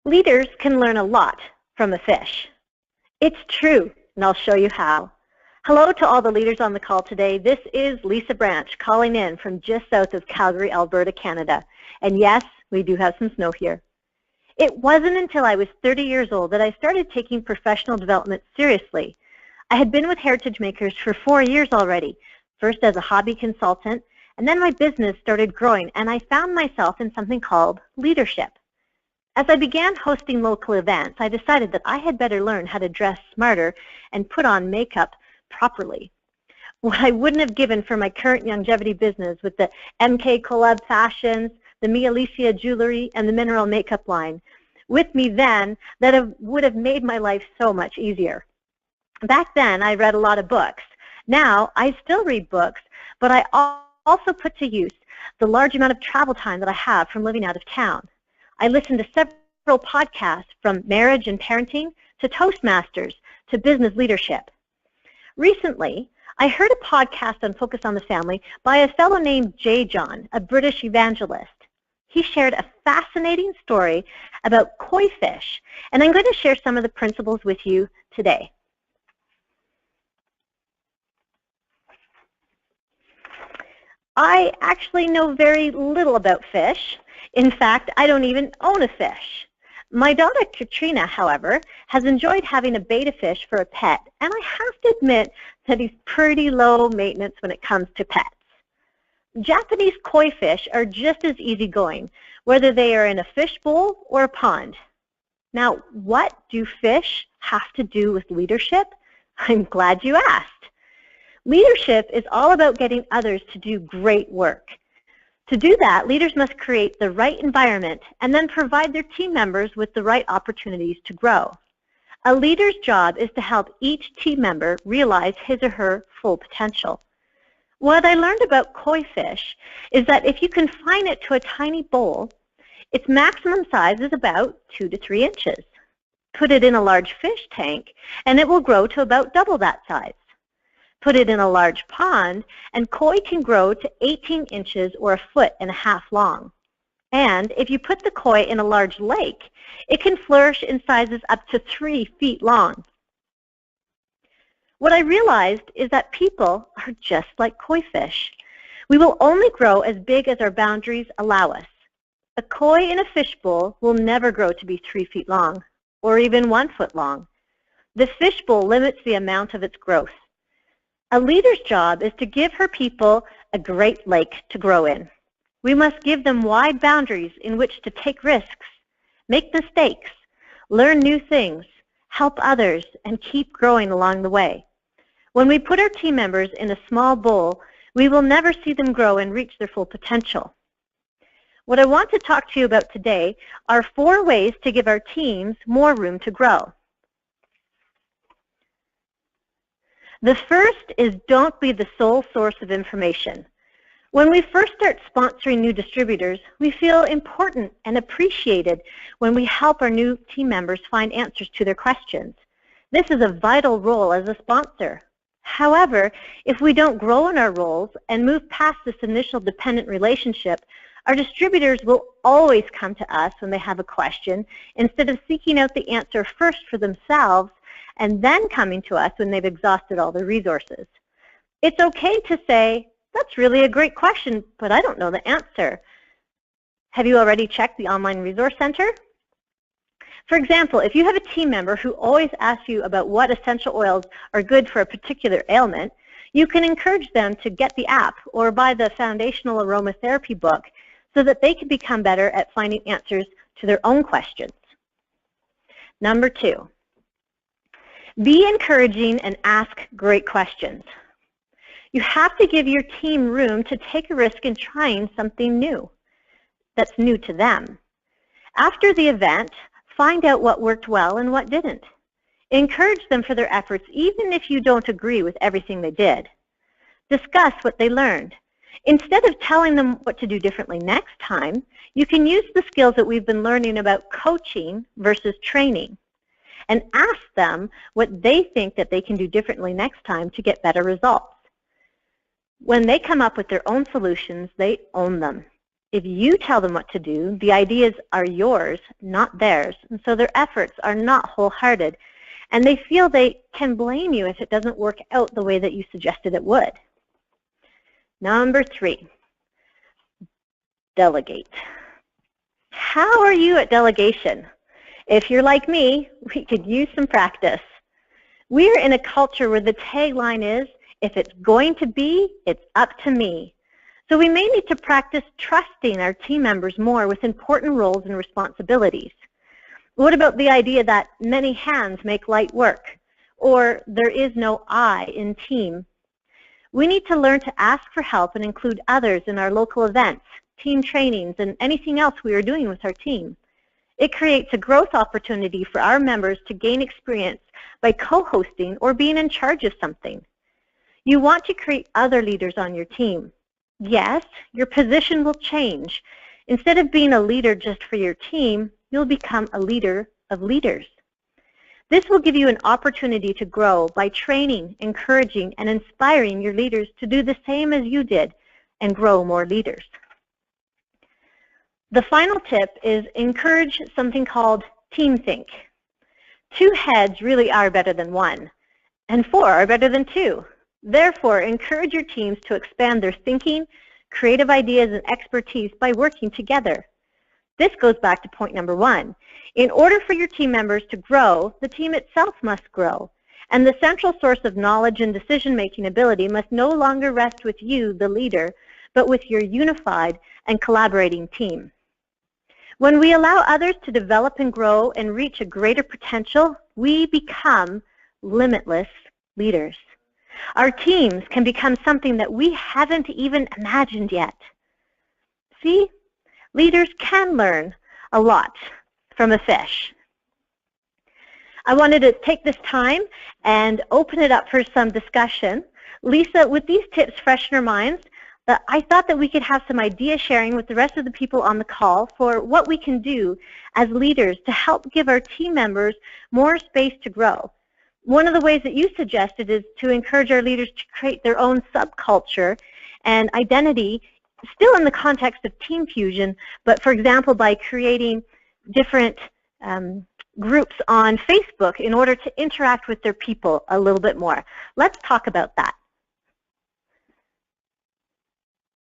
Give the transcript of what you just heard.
Leaders can learn a lot from a fish. It's true, and I'll show you how. Hello to all the leaders on the call today. This is Lisa Branch calling in from just south of Calgary, Alberta, Canada. And yes, we do have some snow here. It wasn't until I was 30 years old that I started taking professional development seriously. I had been with Heritage Makers for 4 years already, first as a hobby consultant, and then my business started growing, and I found myself in something called leadership. As I began hosting local events, I decided that I had better learn how to dress smarter and put on makeup properly. What I wouldn't have given for my current longevity business with the MK Collab fashions, the Mia Alicia jewelry, and the mineral makeup line. With me then, would have made my life so much easier. Back then, I read a lot of books. Now, I still read books, but I also put to use the large amount of travel time that I have from living out of town. I listen to several podcasts from marriage and parenting to Toastmasters to business leadership. Recently, I heard a podcast on Focus on the Family by a fellow named J. John, a British evangelist. He shared a fascinating story about koi fish, and I'm going to share some of the principles with you today. I actually know very little about fish. In fact, I don't even own a fish. My daughter Katrina, however, has enjoyed having a betta fish for a pet, and I have to admit that he's pretty low maintenance when it comes to pets. Japanese koi fish are just as easygoing, whether they are in a fish bowl or a pond. Now, what do fish have to do with leadership? I'm glad you asked. Leadership is all about getting others to do great work. To do that, leaders must create the right environment and then provide their team members with the right opportunities to grow. A leader's job is to help each team member realize his or her full potential. What I learned about koi fish is that if you confine it to a tiny bowl, its maximum size is about 2 to 3 inches. Put it in a large fish tank, and it will grow to about double that size. Put it in a large pond, and koi can grow to 18 inches or 1.5 feet long. And if you put the koi in a large lake, it can flourish in sizes up to 3 feet long. What I realized is that people are just like koi fish. We will only grow as big as our boundaries allow us. A koi in a fishbowl will never grow to be 3 feet long, or even 1 foot long. The fishbowl limits the amount of its growth. A leader's job is to give her people a great lake to grow in. We must give them wide boundaries in which to take risks, make mistakes, learn new things, help others, and keep growing along the way. When we put our team members in a small bowl, we will never see them grow and reach their full potential. What I want to talk to you about today are 4 ways to give our teams more room to grow. The first is don't be the sole source of information. When we first start sponsoring new distributors, we feel important and appreciated when we help our new team members find answers to their questions. This is a vital role as a sponsor. However, if we don't grow in our roles and move past this initial dependent relationship, our distributors will always come to us when they have a question instead of seeking out the answer first for themselves and then coming to us when they've exhausted all their resources. It's okay to say, that's really a great question, but I don't know the answer. Have you already checked the online resource center? For example, if you have a team member who always asks you about what essential oils are good for a particular ailment, you can encourage them to get the app or buy the foundational aromatherapy book so that they can become better at finding answers to their own questions. Number 2. Be encouraging and ask great questions. You have to give your team room to take a risk in trying something new that's new to them. After the event, find out what worked well and what didn't. Encourage them for their efforts even if you don't agree with everything they did. Discuss what they learned. Instead of telling them what to do differently next time, you can use the skills that we've been learning about coaching versus training, and ask them what they think that they can do differently next time to get better results. When they come up with their own solutions, they own them. If you tell them what to do, the ideas are yours, not theirs, and so their efforts are not wholehearted, and they feel they can blame you if it doesn't work out the way that you suggested it would. Number 3, delegate. How are you at delegation? If you're like me, we could use some practice. We're in a culture where the tagline is, if it's going to be, it's up to me. So we may need to practice trusting our team members more with important roles and responsibilities. What about the idea that many hands make light work, or there is no I in team? We need to learn to ask for help and include others in our local events, team trainings, and anything else we are doing with our team. It creates a growth opportunity for our members to gain experience by co-hosting or being in charge of something. You want to create other leaders on your team. Yes, your position will change. Instead of being a leader just for your team, you'll become a leader of leaders. This will give you an opportunity to grow by training, encouraging, and inspiring your leaders to do the same as you did and grow more leaders. The final tip is encourage something called team think. 2 heads really are better than 1, and 4 are better than 2. Therefore, encourage your teams to expand their thinking, creative ideas, and expertise by working together. This goes back to point number 1. In order for your team members to grow, the team itself must grow, and the central source of knowledge and decision-making ability must no longer rest with you, the leader, but with your unified and collaborating team. When we allow others to develop and grow and reach a greater potential, we become limitless leaders. Our teams can become something that we haven't even imagined yet. See, leaders can learn a lot from a fish. I wanted to take this time and open it up for some discussion. Lisa, with these tips fresh in our minds, I thought that we could have some idea sharing with the rest of the people on the call for what we can do as leaders to help give our team members more space to grow. One of the ways that you suggested is to encourage our leaders to create their own subculture and identity, still in the context of team fusion, but for example by creating different groups on Facebook in order to interact with their people a little bit more. Let's talk about that.